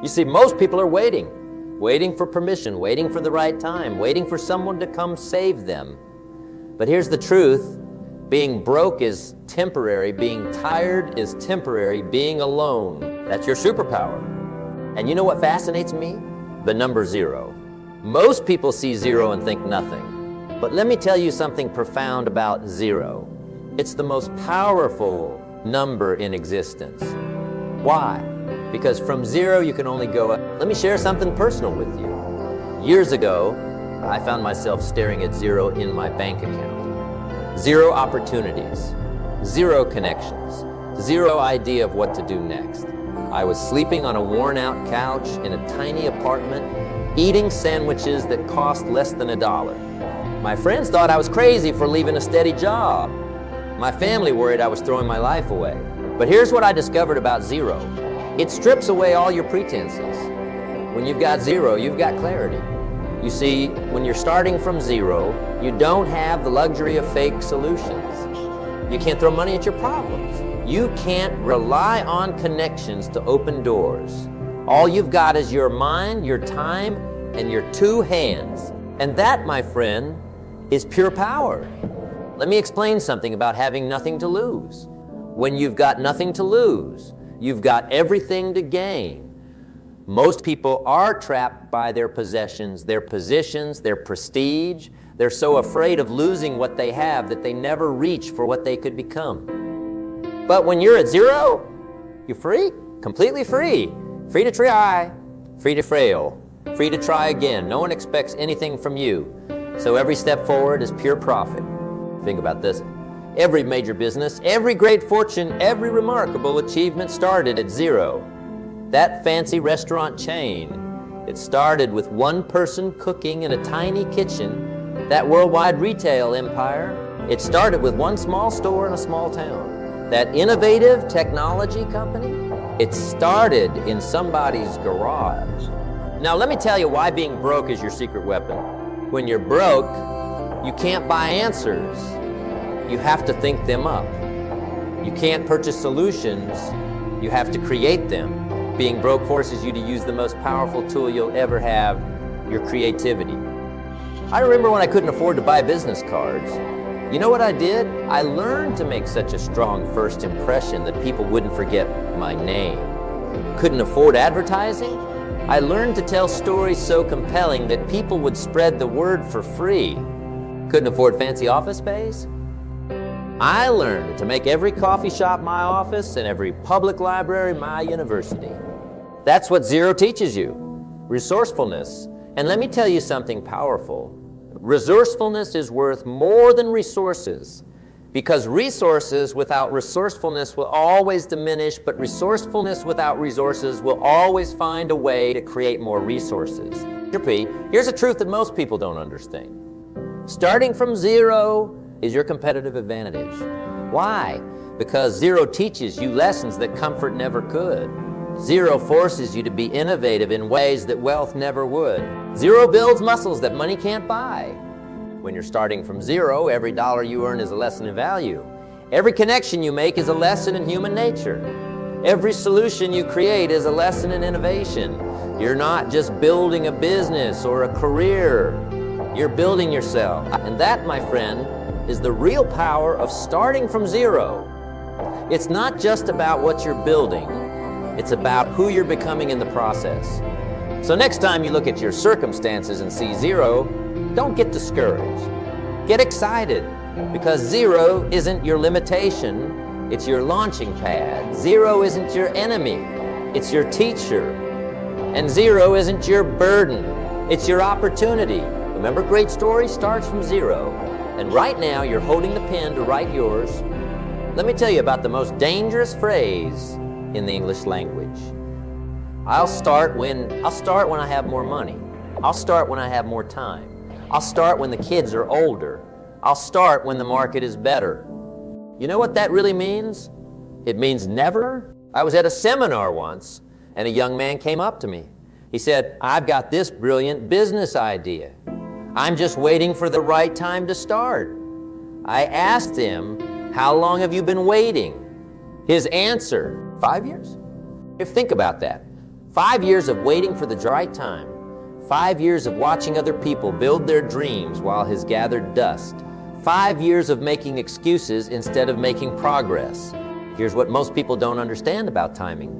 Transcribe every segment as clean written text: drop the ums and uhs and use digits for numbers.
You see, most people are waiting for permission, waiting for the right time, waiting for someone to come save them. But here's the truth. Being broke is temporary. Being tired is temporary. Being alone, that's your superpower. And you know what fascinates me? The number 0. Most people see 0 and think nothing. But let me tell you something profound about 0. It's the most powerful number in existence. Why? Because from 0 you can only go up. Let me share something personal with you. Years ago, I found myself staring at 0 in my bank account. 0 opportunities, 0 connections, 0 idea of what to do next. I was sleeping on a worn-out couch in a tiny apartment, eating sandwiches that cost less than $1. My friends thought I was crazy for leaving a steady job. My family worried I was throwing my life away. But here's what I discovered about 0. It strips away all your pretenses. When you've got 0, you've got clarity. You see, when you're starting from 0, you don't have the luxury of fake solutions. You can't throw money at your problems. You can't rely on connections to open doors. All you've got is your mind, your time, and your 2 hands. And that, my friend, is pure power. Let me explain something about having nothing to lose. When you've got nothing to lose, you've got everything to gain. Most people are trapped by their possessions, their positions, their prestige. They're so afraid of losing what they have that they never reach for what they could become. But when you're at 0, you're free, completely free. Free to try, free to fail, free to try again. No one expects anything from you. So every step forward is pure profit. Think about this. Every major business, every great fortune, every remarkable achievement started at 0. That fancy restaurant chain, it started with one person cooking in a tiny kitchen. That worldwide retail empire, it started with one small store in a small town. That innovative technology company, it started in somebody's garage. Now let me tell you why being broke is your secret weapon. When you're broke, you can't buy answers. You have to think them up. You can't purchase solutions. You have to create them. Being broke forces you to use the most powerful tool you'll ever have, your creativity. I remember when I couldn't afford to buy business cards. You know what I did? I learned to make such a strong first impression that people wouldn't forget my name. Couldn't afford advertising? I learned to tell stories so compelling that people would spread the word for free. Couldn't afford fancy office space? I learned to make every coffee shop my office and every public library my university. That's what 0 teaches you, resourcefulness. And let me tell you something powerful. Resourcefulness is worth more than resources, because resources without resourcefulness will always diminish, but resourcefulness without resources will always find a way to create more resources. Here's a truth that most people don't understand. Starting from 0 is your competitive advantage. Why? Because 0 teaches you lessons that comfort never could. 0 forces you to be innovative in ways that wealth never would. 0 builds muscles that money can't buy. When you're starting from 0, every dollar you earn is a lesson in value. Every connection you make is a lesson in human nature. Every solution you create is a lesson in innovation. You're not just building a business or a career. You're building yourself. And that, my friend, is the real power of starting from 0. It's not just about what you're building. It's about who you're becoming in the process. So next time you look at your circumstances and see 0, don't get discouraged. Get excited, because 0 isn't your limitation, it's your launching pad. 0 isn't your enemy, it's your teacher. And 0 isn't your burden, it's your opportunity. Remember, great story starts from 0. And right now you're holding the pen to write yours. Let me tell you about the most dangerous phrase in the English language. I'll start when I have more money. I'll start when I have more time. I'll start when the kids are older. I'll start when the market is better. You know what that really means? It means never. I was at a seminar once, and a young man came up to me. He said, "I've got this brilliant business idea. I'm just waiting for the right time to start." I asked him, "How long have you been waiting?" His answer, 5 years. Think about that. 5 years of waiting for the right time. 5 years of watching other people build their dreams while his gathered dust. 5 years of making excuses instead of making progress. Here's what most people don't understand about timing.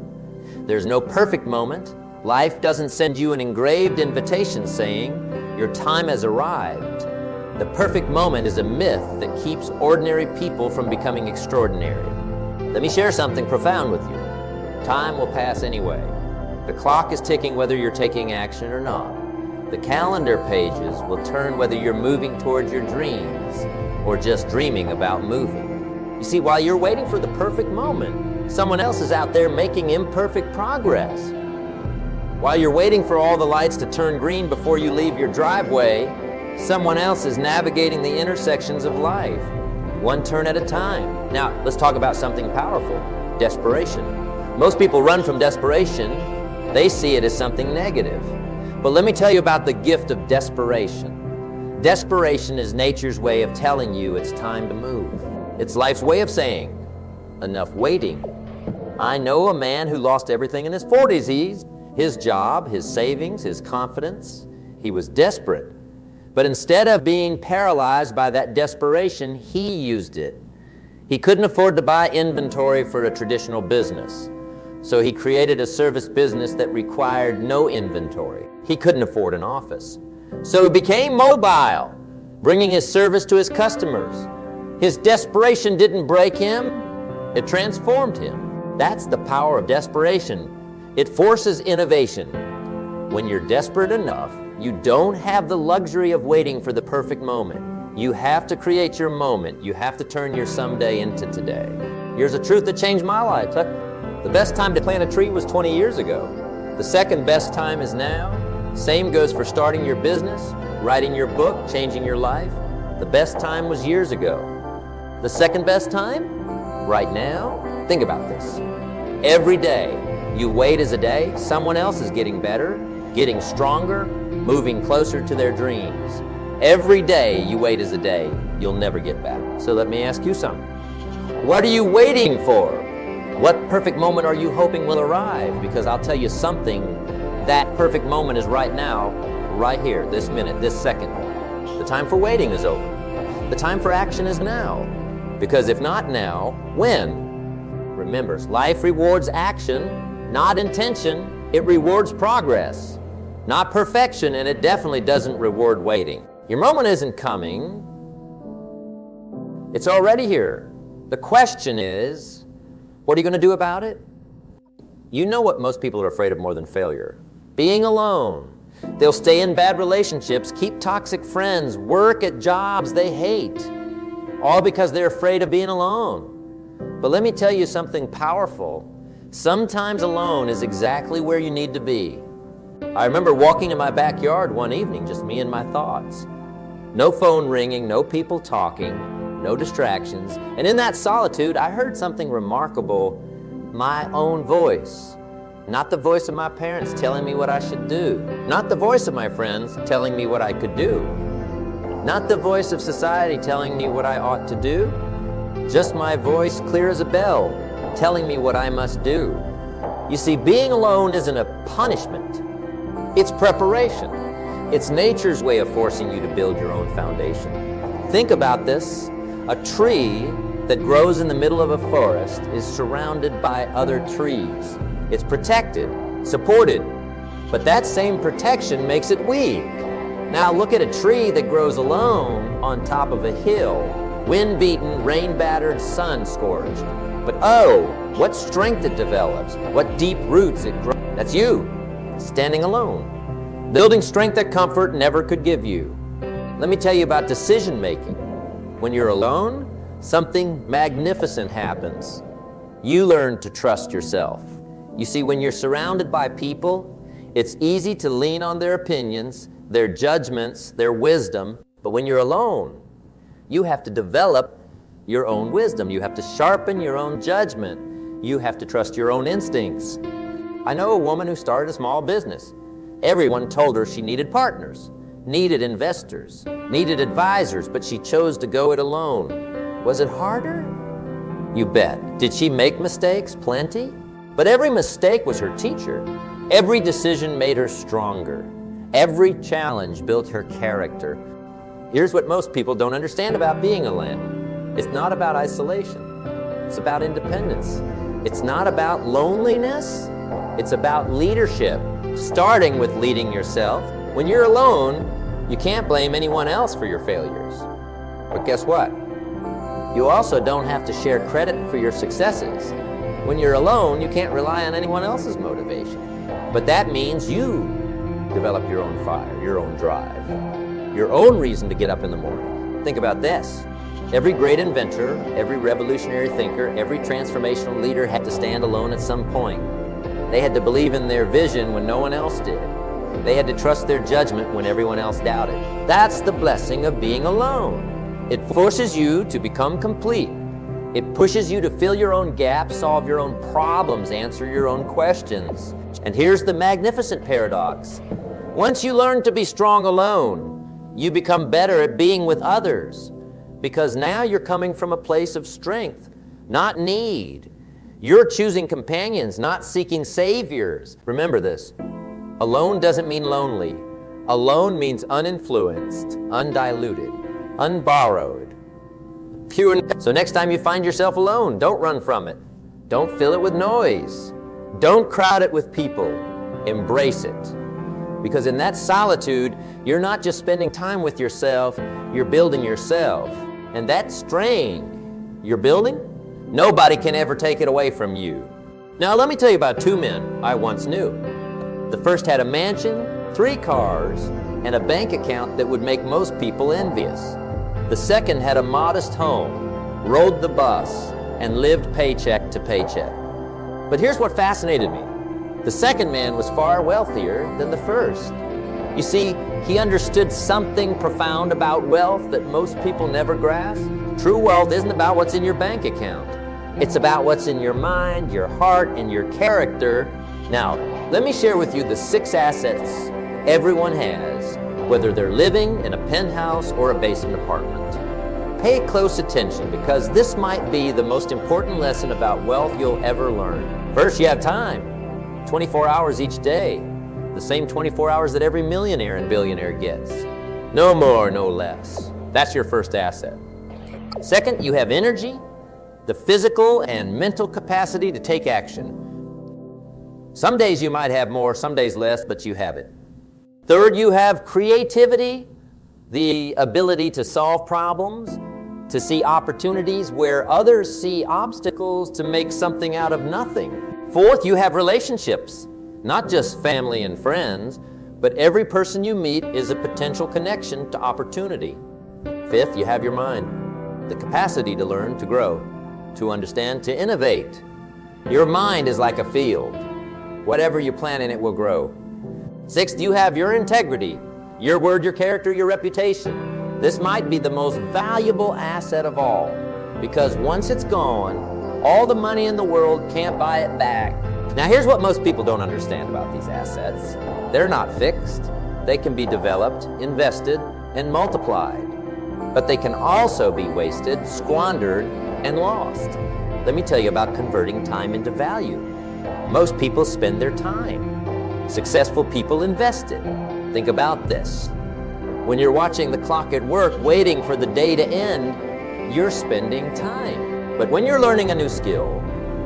There's no perfect moment. Life doesn't send you an engraved invitation saying, your time has arrived. The perfect moment is a myth that keeps ordinary people from becoming extraordinary. Let me share something profound with you. Time will pass anyway. The clock is ticking whether you're taking action or not. The calendar pages will turn whether you're moving towards your dreams or just dreaming about moving. You see, while you're waiting for the perfect moment, someone else is out there making imperfect progress. While you're waiting for all the lights to turn green before you leave your driveway, someone else is navigating the intersections of life, one turn at a time. Now, let's talk about something powerful, desperation. Most people run from desperation. They see it as something negative. But let me tell you about the gift of desperation. Desperation is nature's way of telling you it's time to move. It's life's way of saying, enough waiting. I know a man who lost everything in his 40s. His job, his savings, his confidence. He was desperate. But instead of being paralyzed by that desperation, he used it. He couldn't afford to buy inventory for a traditional business. So he created a service business that required no inventory. He couldn't afford an office. So he became mobile, bringing his service to his customers. His desperation didn't break him, it transformed him. That's the power of desperation. It forces innovation. When you're desperate enough, you don't have the luxury of waiting for the perfect moment. You have to create your moment. You have to turn your someday into today. Here's a truth that changed my life. The best time to plant a tree was 20 years ago. The second best time is now. Same goes for starting your business, writing your book, changing your life. The best time was years ago. The second best time? Right now? Think about this. Every day you wait as a day, someone else is getting better, getting stronger, moving closer to their dreams. Every day you wait as a day, you'll never get better. So let me ask you something. What are you waiting for? What perfect moment are you hoping will arrive? Because I'll tell you something, that perfect moment is right now, right here, this minute, this second. The time for waiting is over. The time for action is now. Because if not now, when? Remember, life rewards action, not intention. It rewards progress, not perfection, and it definitely doesn't reward waiting. Your moment isn't coming. It's already here. The question is, what are you going to do about it? You know what most people are afraid of more than failure? Being alone. They'll stay in bad relationships, keep toxic friends, work at jobs they hate, all because they're afraid of being alone. But let me tell you something powerful. Sometimes alone is exactly where you need to be. I remember walking in my backyard one evening, just me and my thoughts. No phone ringing, no people talking, no distractions. And in that solitude, I heard something remarkable, my own voice. Not the voice of my parents telling me what I should do. Not the voice of my friends telling me what I could do. Not the voice of society telling me what I ought to do. Just my voice, clear as a bell, telling me what I must do. You see, being alone isn't a punishment. It's preparation. It's nature's way of forcing you to build your own foundation. Think about this. A tree that grows in the middle of a forest is surrounded by other trees. It's protected, supported, but that same protection makes it weak. Now look at a tree that grows alone on top of a hill, wind-beaten, rain-battered, sun-scorched. But oh, what strength it develops, what deep roots it grows. That's you, standing alone, building strength that comfort never could give you. Let me tell you about decision-making. When you're alone, something magnificent happens. You learn to trust yourself. You see, when you're surrounded by people, it's easy to lean on their opinions, their judgments, their wisdom. But when you're alone, you have to develop your own wisdom. You have to sharpen your own judgment. You have to trust your own instincts. I know a woman who started a small business. Everyone told her she needed partners, needed investors, needed advisors, but she chose to go it alone. Was it harder? You bet. Did she make mistakes? Plenty. But every mistake was her teacher. Every decision made her stronger. Every challenge built her character. Here's what most people don't understand about being a lamb. It's not about isolation. It's about independence. It's not about loneliness. It's about leadership, starting with leading yourself. When you're alone, you can't blame anyone else for your failures. But guess what? You also don't have to share credit for your successes. When you're alone, you can't rely on anyone else's motivation. But that means you develop your own fire, your own drive, your own reason to get up in the morning. Think about this. Every great inventor, every revolutionary thinker, every transformational leader had to stand alone at some point. They had to believe in their vision when no one else did. They had to trust their judgment when everyone else doubted. That's the blessing of being alone. It forces you to become complete. It pushes you to fill your own gaps, solve your own problems, answer your own questions. And here's the magnificent paradox. Once you learn to be strong alone, you become better at being with others, because now you're coming from a place of strength, not need. You're choosing companions, not seeking saviors. Remember this. Alone doesn't mean lonely. Alone means uninfluenced, undiluted, unborrowed. So next time you find yourself alone, don't run from it. Don't fill it with noise. Don't crowd it with people. Embrace it. Because in that solitude, you're not just spending time with yourself, you're building yourself. And that strength you're building, nobody can ever take it away from you. Now let me tell you about two men I once knew. The first had a mansion, 3 cars, and a bank account that would make most people envious. The second had a modest home, rode the bus, and lived paycheck to paycheck. But here's what fascinated me. The second man was far wealthier than the first. You see, he understood something profound about wealth that most people never grasp. True wealth isn't about what's in your bank account. It's about what's in your mind, your heart, and your character. Now, let me share with you the 6 assets everyone has, whether they're living in a penthouse or a basement apartment. Pay close attention, because this might be the most important lesson about wealth you'll ever learn. First, you have time. 24 hours each day. The same 24 hours that every millionaire and billionaire gets. No more, no less. That's your first asset. Second, you have energy, the physical and mental capacity to take action. Some days you might have more, some days less, but you have it. Third, you have creativity, the ability to solve problems, to see opportunities where others see obstacles, to make something out of nothing. Fourth, you have relationships, not just family and friends, but every person you meet is a potential connection to opportunity. Fifth, you have your mind, the capacity to learn, to grow, to understand, to innovate. Your mind is like a field. Whatever you plant in it will grow. Sixth, you have your integrity, your word, your character, your reputation. This might be the most valuable asset of all, because once it's gone, all the money in the world can't buy it back. Now here's what most people don't understand about these assets. They're not fixed. They can be developed, invested, and multiplied. But they can also be wasted, squandered, and lost. Let me tell you about converting time into value. Most people spend their time. Successful people invest it. Think about this. When you're watching the clock at work, waiting for the day to end, you're spending time. But when you're learning a new skill,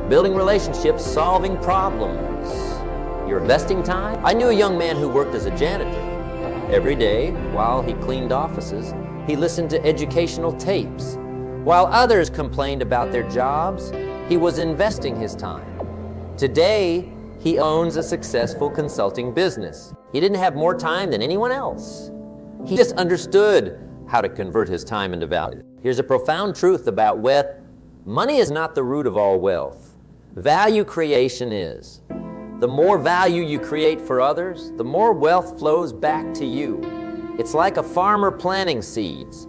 building relationships, solving problems, you're investing time. I knew a young man who worked as a janitor. Every day, while he cleaned offices, he listened to educational tapes. While others complained about their jobs, he was investing his time. Today, he owns a successful consulting business. He didn't have more time than anyone else. He just understood how to convert his time into value. Here's a profound truth about wealth. Money is not the root of all wealth. Value creation is. The more value you create for others, the more wealth flows back to you. It's like a farmer planting seeds.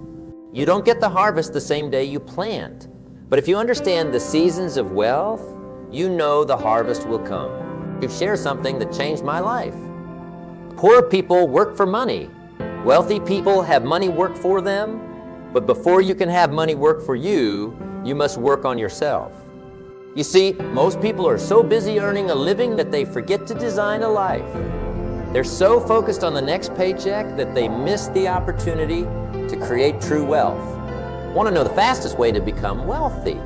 You don't get the harvest the same day you plant. But if you understand the seasons of wealth, you know the harvest will come. You share something that changed my life. Poor people work for money. Wealthy people have money work for them. But before you can have money work for you, you must work on yourself. You see, most people are so busy earning a living that they forget to design a life. They're so focused on the next paycheck that they miss the opportunity to create true wealth. Want to know the fastest way to become wealthy?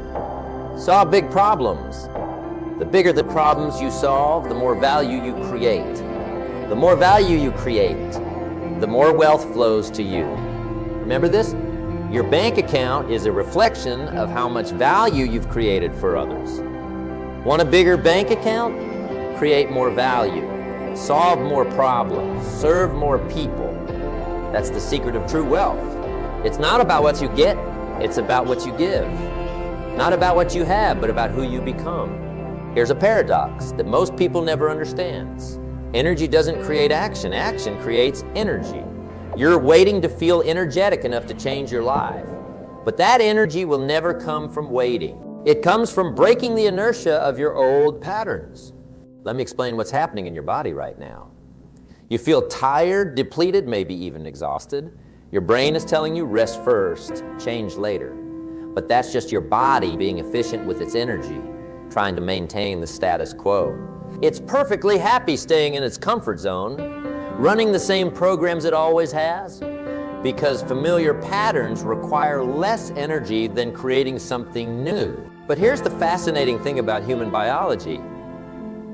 Solve big problems. The bigger the problems you solve, the more value you create. The more value you create, the more wealth flows to you. Remember this? Your bank account is a reflection of how much value you've created for others. Want a bigger bank account? Create more value. Solve more problems. Serve more people. That's the secret of true wealth. It's not about what you get, it's about what you give. Not about what you have, but about who you become. Here's a paradox that most people never understands. Energy doesn't create action. Action creates energy. You're waiting to feel energetic enough to change your life. But that energy will never come from waiting. It comes from breaking the inertia of your old patterns. Let me explain what's happening in your body right now. You feel tired, depleted, maybe even exhausted. Your brain is telling you rest first, change later. But that's just your body being efficient with its energy, trying to maintain the status quo. It's perfectly happy staying in its comfort zone, running the same programs it always has, because familiar patterns require less energy than creating something new. But here's the fascinating thing about human biology.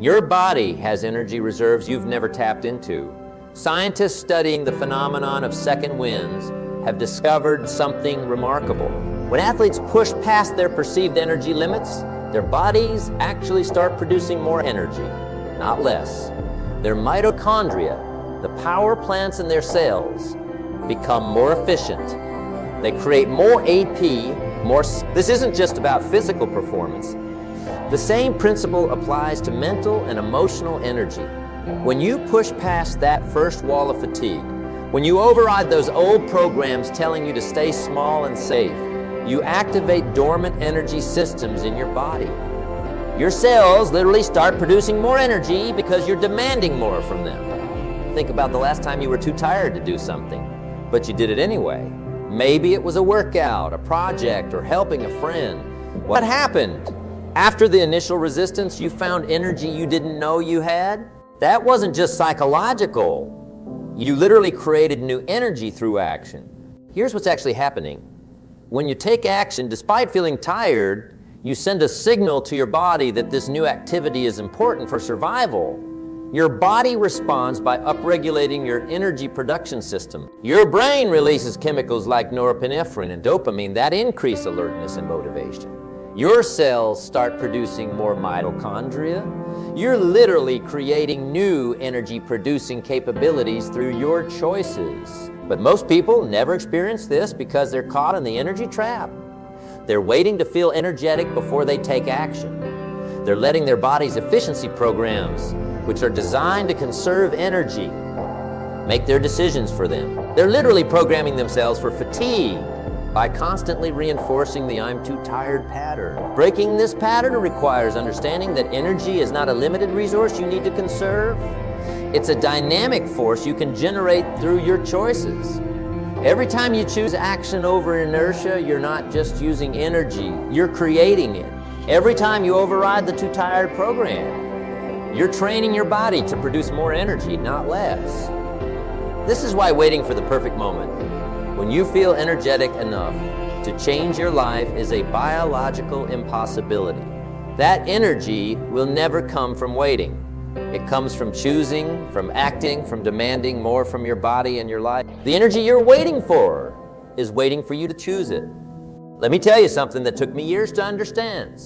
Your body has energy reserves you've never tapped into. Scientists studying the phenomenon of second winds have discovered something remarkable. When athletes push past their perceived energy limits, their bodies actually start producing more energy, not less. Their mitochondria, the power plants in their cells, become more efficient. They create more AP, more. This isn't just about physical performance. The same principle applies to mental and emotional energy. When you push past that first wall of fatigue, when you override those old programs telling you to stay small and safe, you activate dormant energy systems in your body. Your cells literally start producing more energy because you're demanding more from them. Think about the last time you were too tired to do something, but you did it anyway. Maybe it was a workout, a project, or helping a friend. What happened? After the initial resistance, you found energy you didn't know you had? That wasn't just psychological. You literally created new energy through action. Here's what's actually happening. When you take action, despite feeling tired, you send a signal to your body that this new activity is important for survival. Your body responds by upregulating your energy production system. Your brain releases chemicals like norepinephrine and dopamine that increase alertness and motivation. Your cells start producing more mitochondria. You're literally creating new energy-producing capabilities through your choices. But most people never experience this because they're caught in the energy trap. They're waiting to feel energetic before they take action. They're letting their body's efficiency programs, which are designed to conserve energy, make their decisions for them. They're literally programming themselves for fatigue by constantly reinforcing the "I'm too tired" pattern. Breaking this pattern requires understanding that energy is not a limited resource you need to conserve. It's a dynamic force you can generate through your choices. Every time you choose action over inertia, you're not just using energy, you're creating it. Every time you override the "too tired" program, you're training your body to produce more energy, not less. This is why waiting for the perfect moment, when you feel energetic enough to change your life, is a biological impossibility. That energy will never come from waiting. It comes from choosing, from acting, from demanding more from your body and your life. The energy you're waiting for is waiting for you to choose it. Let me tell you something that took me years to understand.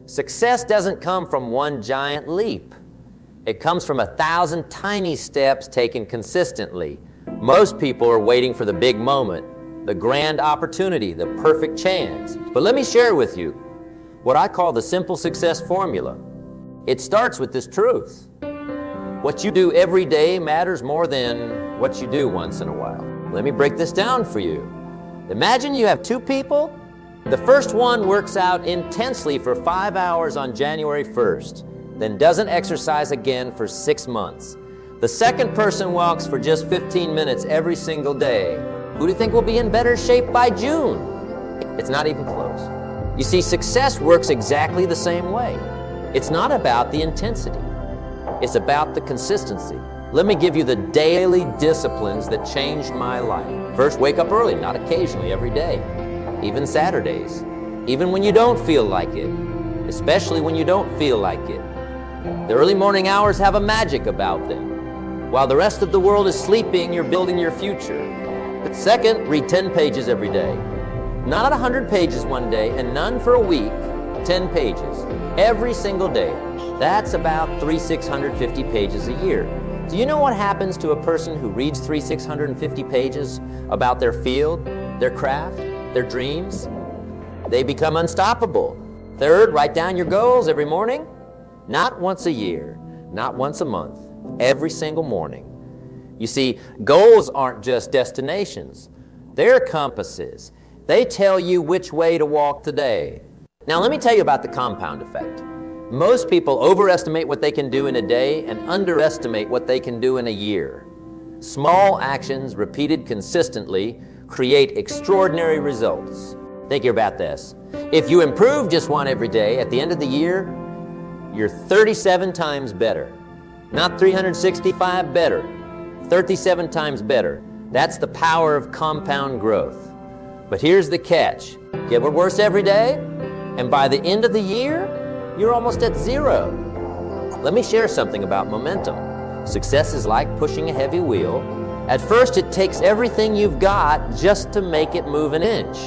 Success doesn't come from one giant leap. It comes from 1,000 tiny steps taken consistently. Most people are waiting for the big moment, the grand opportunity, the perfect chance. But let me share with you what I call the simple success formula. It starts with this truth. What you do every day matters more than what you do once in a while. Let me break this down for you. Imagine you have two people. The first one works out intensely for 5 hours on January 1st, then doesn't exercise again for 6 months. The second person walks for just 15 minutes every single day. Who do you think will be in better shape by June? It's not even close. You see, success works exactly the same way. It's not about the intensity. It's about the consistency. Let me give you the daily disciplines that changed my life. First, wake up early, not occasionally, every day. Even Saturdays. Even when you don't feel like it. Especially when you don't feel like it. The early morning hours have a magic about them. While the rest of the world is sleeping, you're building your future. Second, read 10 pages every day. Not 100 pages one day, and none for a week, 10 pages. Every single day. That's about 650 pages a year. Do you know what happens to a person who reads 650 pages about their field, their craft, their dreams? They become unstoppable. Third, write down your goals every morning. Not once a year, not once a month, every single morning. You see, goals aren't just destinations. They're compasses. They tell you which way to walk today. Now let me tell you about the compound effect. Most people overestimate what they can do in a day and underestimate what they can do in a year. Small actions repeated consistently create extraordinary results. Think about this. If you improve just one every day, at the end of the year, you're 37 times better. Not 365 better, 37 times better. That's the power of compound growth. But here's the catch. Get worse every day, and by the end of the year, you're almost at zero. Let me share something about momentum. Success is like pushing a heavy wheel. At first, it takes everything you've got just to make it move an inch.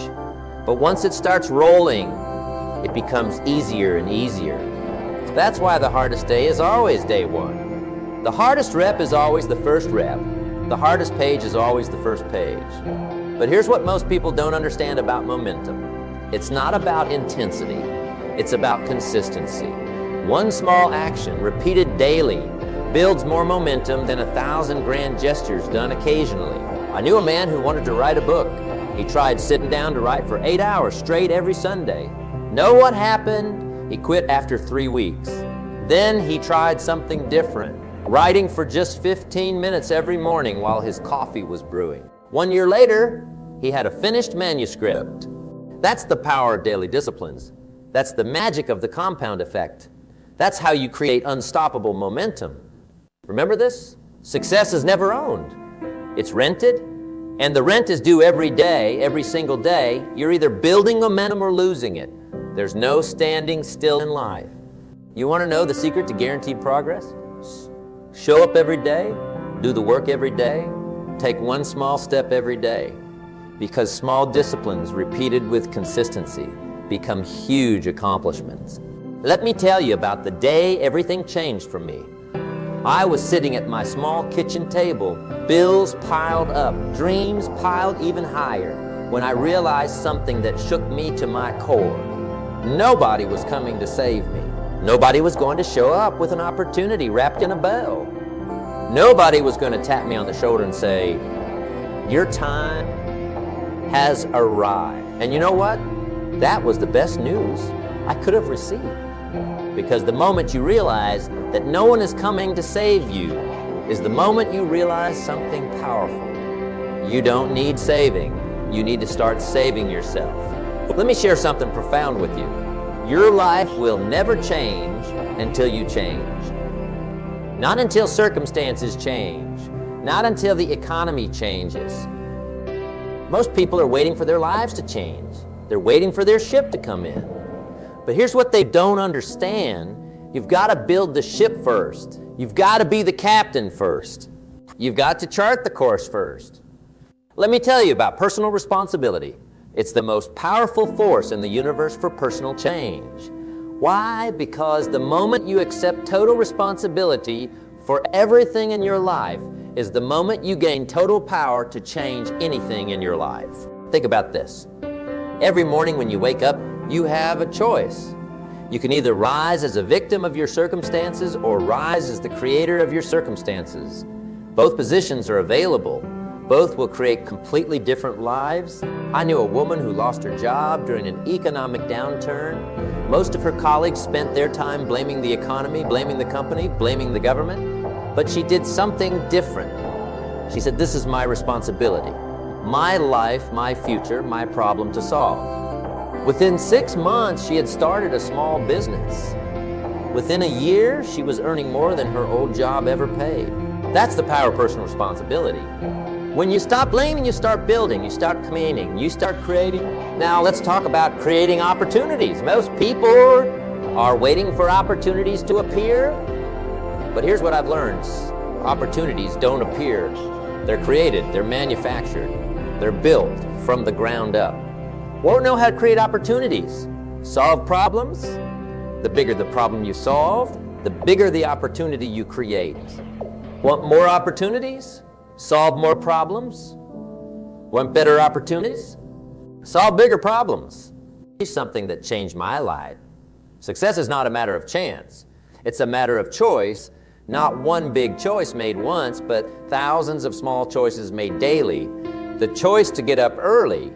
But once it starts rolling, it becomes easier and easier. That's why the hardest day is always day one. The hardest rep is always the first rep. The hardest page is always the first page. But here's what most people don't understand about momentum. It's not about intensity. It's about consistency. One small action, repeated daily, builds more momentum than 1,000 grand gestures done occasionally. I knew a man who wanted to write a book. He tried sitting down to write for 8 hours straight every Sunday. Know what happened? He quit after 3 weeks. Then he tried something different, writing for just 15 minutes every morning while his coffee was brewing. 1 year later, he had a finished manuscript. That's the power of daily disciplines. That's the magic of the compound effect. That's how you create unstoppable momentum. Remember this? Success is never owned. It's rented, and the rent is due every day, every single day. You're either building momentum or losing it. There's no standing still in life. You want to know the secret to guaranteed progress? Show up every day, do the work every day, take one small step every day. Because small disciplines repeated with consistency become huge accomplishments. Let me tell you about the day everything changed for me. I was sitting at my small kitchen table, bills piled up, dreams piled even higher, when I realized something that shook me to my core. Nobody was coming to save me. Nobody was going to show up with an opportunity wrapped in a bow. Nobody was going to tap me on the shoulder and say, "Your time has arrived." And you know what? That was the best news I could have received. Because the moment you realize that no one is coming to save you is the moment you realize something powerful. You don't need saving. You need to start saving yourself. Let me share something profound with you. Your life will never change until you change. Not until circumstances change. Not until the economy changes. Most people are waiting for their lives to change. They're waiting for their ship to come in. But here's what they don't understand. You've got to build the ship first. You've got to be the captain first. You've got to chart the course first. Let me tell you about personal responsibility. It's the most powerful force in the universe for personal change. Why? Because the moment you accept total responsibility for everything in your life is the moment you gain total power to change anything in your life. Think about this. Every morning when you wake up, you have a choice. You can either rise as a victim of your circumstances or rise as the creator of your circumstances. Both positions are available. Both will create completely different lives. I knew a woman who lost her job during an economic downturn. Most of her colleagues spent their time blaming the economy, blaming the company, blaming the government. But she did something different. She said, "This is my responsibility. My life, my future, my problem to solve." Within 6 months, she had started a small business. Within a year, she was earning more than her old job ever paid. That's the power of personal responsibility. When you stop blaming, you start building, you start claiming, you start creating. Now let's talk about creating opportunities. Most people are waiting for opportunities to appear, but here's what I've learned. Opportunities don't appear. They're created, they're manufactured, they're built from the ground up. Won't know how to create opportunities. Solve problems. The bigger the problem you solve, the bigger the opportunity you create. Want more opportunities? Solve more problems. Want better opportunities? Solve bigger problems. It's something that changed my life. Success is not a matter of chance. It's a matter of choice. Not one big choice made once, but thousands of small choices made daily. The choice to get up early,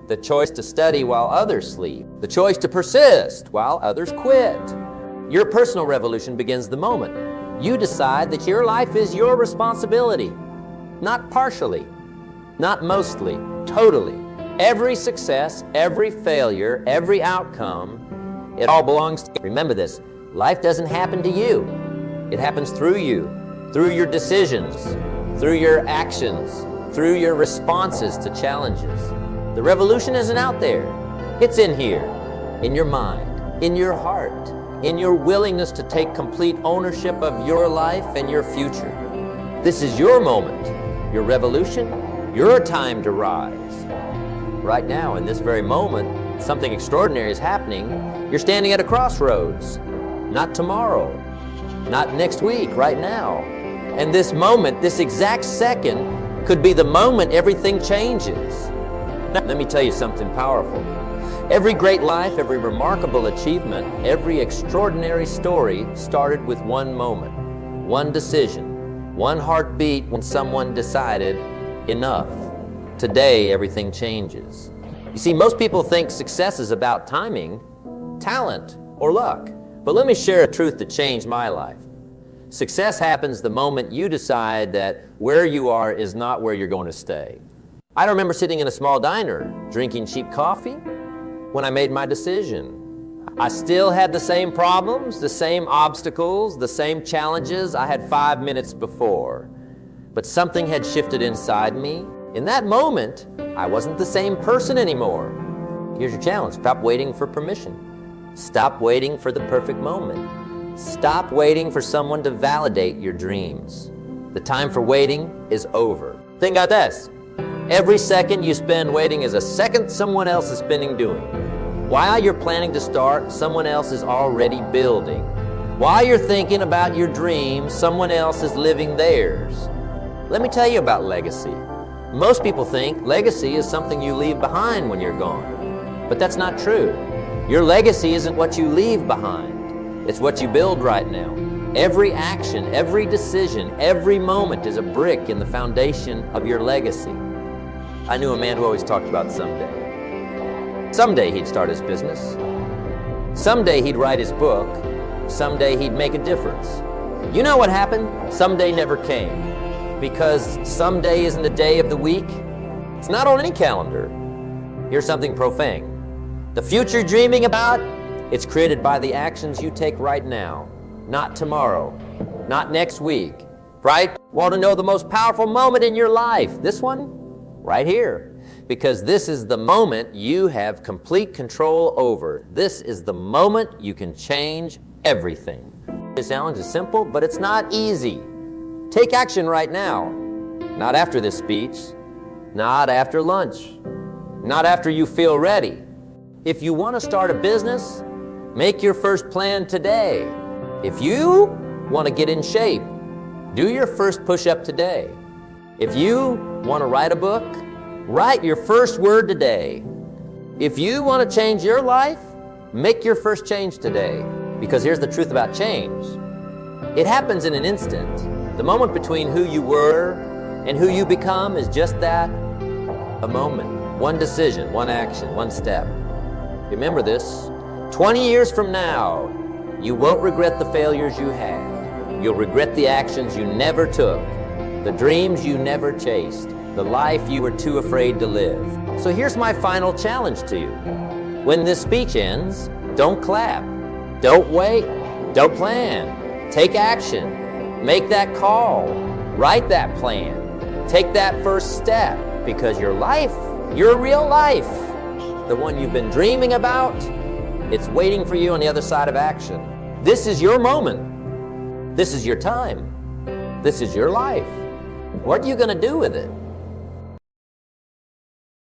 the choice to study while others sleep, the choice to persist while others quit. Your personal revolution begins the moment you decide that your life is your responsibility. Not partially, not mostly, totally. Every success, every failure, every outcome, it all belongs to you. Remember this, life doesn't happen to you. It happens through you, through your decisions, through your actions, through your responses to challenges. The revolution isn't out there. It's in here, in your mind, in your heart, in your willingness to take complete ownership of your life and your future. This is your moment, your revolution, your time to rise. Right now, in this very moment, something extraordinary is happening. You're standing at a crossroads. Not tomorrow, not next week, right now. And this moment, this exact second, could be the moment everything changes. Let me tell you something powerful. Every great life, every remarkable achievement, every extraordinary story started with one moment, one decision, one heartbeat when someone decided, enough. Today, everything changes. You see, most people think success is about timing, talent, or luck. But let me share a truth that changed my life. Success happens the moment you decide that where you are is not where you're going to stay. I remember sitting in a small diner, drinking cheap coffee, when I made my decision. I still had the same problems, the same obstacles, the same challenges I had 5 minutes before. But something had shifted inside me. In that moment, I wasn't the same person anymore. Here's your challenge. Stop waiting for permission. Stop waiting for the perfect moment. Stop waiting for someone to validate your dreams. The time for waiting is over. Think about this. Every second you spend waiting is a second someone else is spending doing. While you're planning to start, someone else is already building. While you're thinking about your dreams, someone else is living theirs. Let me tell you about legacy. Most people think legacy is something you leave behind when you're gone. But that's not true. Your legacy isn't what you leave behind. It's what you build right now. Every action, every decision, every moment is a brick in the foundation of your legacy. I knew a man who always talked about someday. Someday he'd start his business. Someday he'd write his book. Someday he'd make a difference. You know what happened? Someday never came. Because someday isn't a day of the week. It's not on any calendar. Here's something profane. The future you're dreaming about, it's created by the actions you take right now. Not tomorrow, not next week, right? Want to know the most powerful moment in your life? This one? Right here. Because this is the moment you have complete control over. This is the moment you can change everything. This challenge is simple, but it's not easy. Take action right now. Not after this speech, not after lunch, not after you feel ready. If you want to start a business, make your first plan today. If you want to get in shape, do your first push-up today. If you want to write a book, write your first word today. If you want to change your life, make your first change today. Because here's the truth about change. It happens in an instant. The moment between who you were and who you become is just that, a moment. One decision, one action, one step. Remember this, 20 years from now, you won't regret the failures you had. You'll regret the actions you never took, the dreams you never chased, the life you were too afraid to live. So here's my final challenge to you. When this speech ends, don't clap, don't wait, don't plan. Take action, make that call, write that plan, take that first step, because your life, your real life, the one you've been dreaming about, it's waiting for you on the other side of action. This is your moment. This is your time. This is your life. What are you going to do with it?